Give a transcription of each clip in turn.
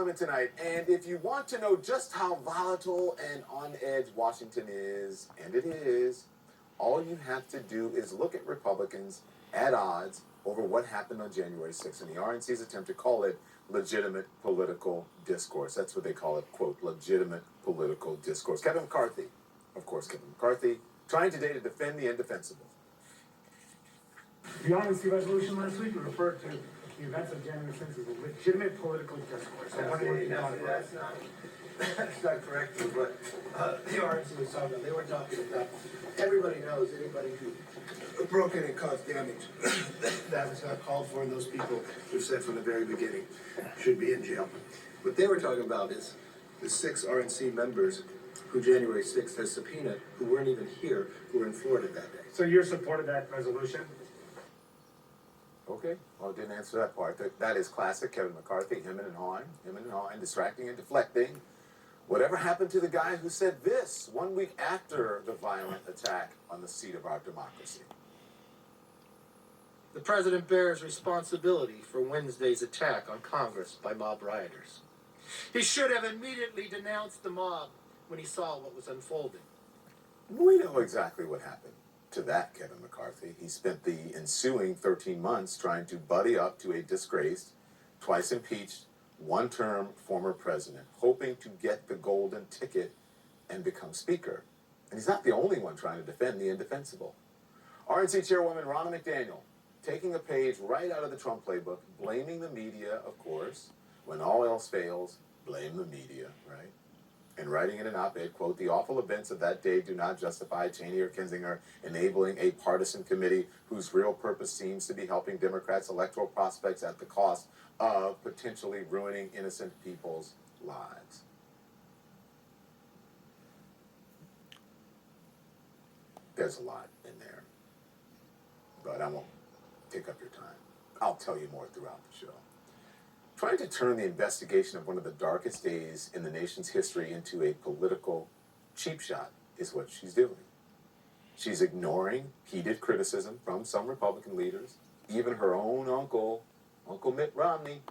Parliament tonight, and if you want to know just how volatile and on edge Washington is, and it is, all you have to do is look at Republicans at odds over what happened on January 6th and the RNC's attempt to call it legitimate political discourse. That's what they call it, quote, legitimate political discourse. Kevin McCarthy, of course, Kevin McCarthy, trying today to defend the indefensible. The RNC resolution last week referred to the events of January 6th as a legitimate political discourse. That's not correct, but the RNC was talking about. They were talking about everybody knows anybody who broke in and caused damage. That was not called for, and those people we've said from the very beginning should be in jail. What they were talking about is the 6 RNC members who January 6th has subpoenaed, who weren't even here, who were in Florida that day. So you're supporting that resolution? Okay, well, didn't answer that part. That is classic Kevin McCarthy, him and hawing, distracting and deflecting. Whatever happened to the guy who said this 1 week after the violent attack on the seat of our democracy? The president bears responsibility for Wednesday's attack on Congress by mob rioters. He should have immediately denounced the mob when he saw what was unfolding. We know exactly what happened to that Kevin McCarthy. He spent the ensuing 13 months trying to buddy up to a disgraced, twice impeached, one-term former president, hoping to get the golden ticket and become speaker. And he's not the only one trying to defend the indefensible. RNC Chairwoman Ronna McDaniel taking a page right out of the Trump playbook, blaming the media, of course. When all else fails, blame the media, right? And writing in an op-ed, quote, the awful events of that day do not justify Cheney or Kinzinger enabling a partisan committee whose real purpose seems to be helping Democrats' electoral prospects at the cost of potentially ruining innocent people's lives. There's a lot in there, but I won't take up your time. I'll tell you more throughout the show. Trying to turn the investigation of one of the darkest days in the nation's history into a political cheap shot is what she's doing. She's ignoring heated criticism from some Republican leaders, even her own uncle, Uncle Mitt Romney.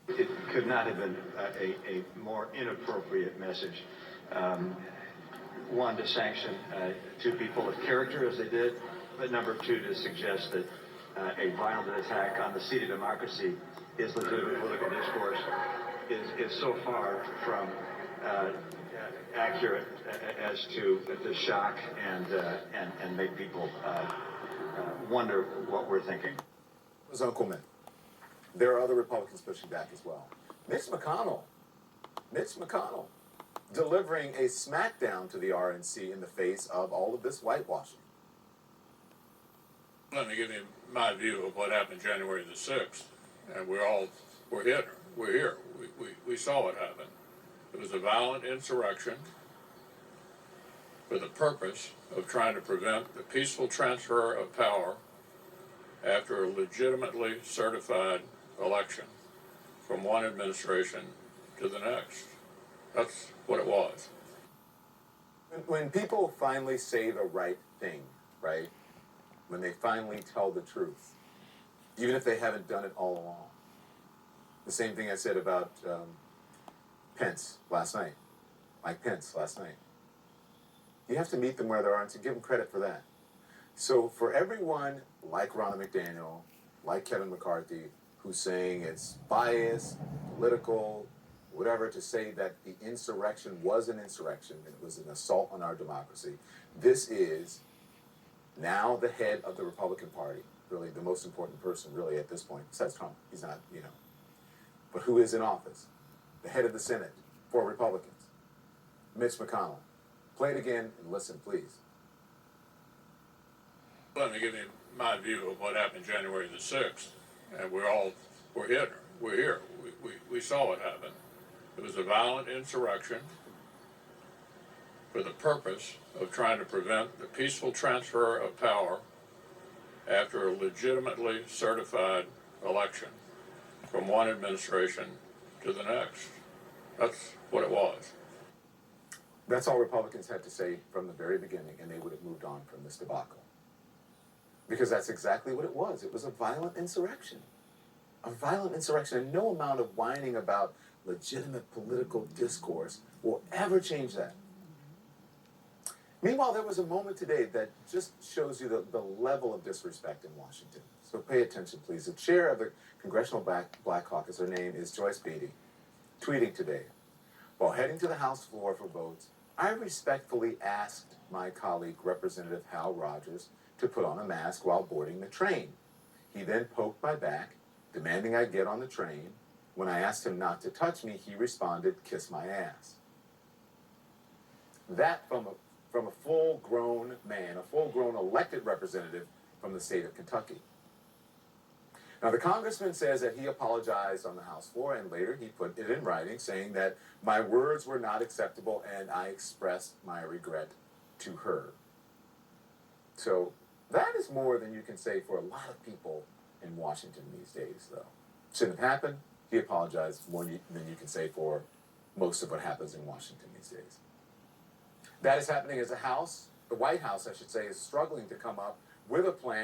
It could not have been a more inappropriate message. One, to sanction 2 people of character as they did, but number 2, to suggest that a violent attack on the seat of democracy is legitimate political discourse is so far from accurate as to shock and make people wonder what we're thinking. It was Uncle Mitt. There are other Republicans pushing back as well. Mitch McConnell, delivering a smackdown to the RNC in the face of all of this whitewashing. Let me give you my view of what happened January the 6th. And we're here. We saw what happened. It was a violent insurrection for the purpose of trying to prevent the peaceful transfer of power after a legitimately certified election from one administration to the next. That's what it was. When people finally say the right thing, right? When they finally tell the truth, even if they haven't done it all along. The same thing I said about Pence last night, Mike Pence last night. You have to meet them where they are and to give them credit for that. So for everyone like Ronna McDaniel, like Kevin McCarthy, who's saying it's biased, political, whatever, to say that the insurrection was an insurrection, it was an assault on our democracy, this is now the head of the Republican Party, really the most important person really at this point, besides Trump. He's not, but who is in office? The head of the Senate for Republicans, Mitch McConnell. Play it again and listen, please. Let me give you my view of what happened January the 6th. And we're here. We saw what happened. It was a violent insurrection for the purpose of trying to prevent the peaceful transfer of power after a legitimately certified election from one administration to the next. That's what it was. That's all Republicans had to say from the very beginning, and they would have moved on from this debacle. Because that's exactly what it was. It was a violent insurrection. a violent insurrection, and no amount of whining about legitimate political discourse will ever change that. Meanwhile, there was a moment today that just shows you the level of disrespect in Washington. So pay attention, please. The chair of the Congressional Black Caucus, her name is Joyce Beatty, tweeting today, while heading to the House floor for votes, I respectfully asked my colleague, Representative Hal Rogers, to put on a mask while boarding the train. He then poked my back, demanding I get on the train. When I asked him not to touch me, he responded, kiss my ass. That from a full-grown man, a full-grown elected representative from the state of Kentucky. Now, the congressman says that he apologized on the House floor, and later he put it in writing, saying that my words were not acceptable and I expressed my regret to her. So that is more than you can say for a lot of people in Washington these days, though. Shouldn't have happened. He apologized more than you can say for most of what happens in Washington these days. That is happening as the White House, I should say, is struggling to come up with a plan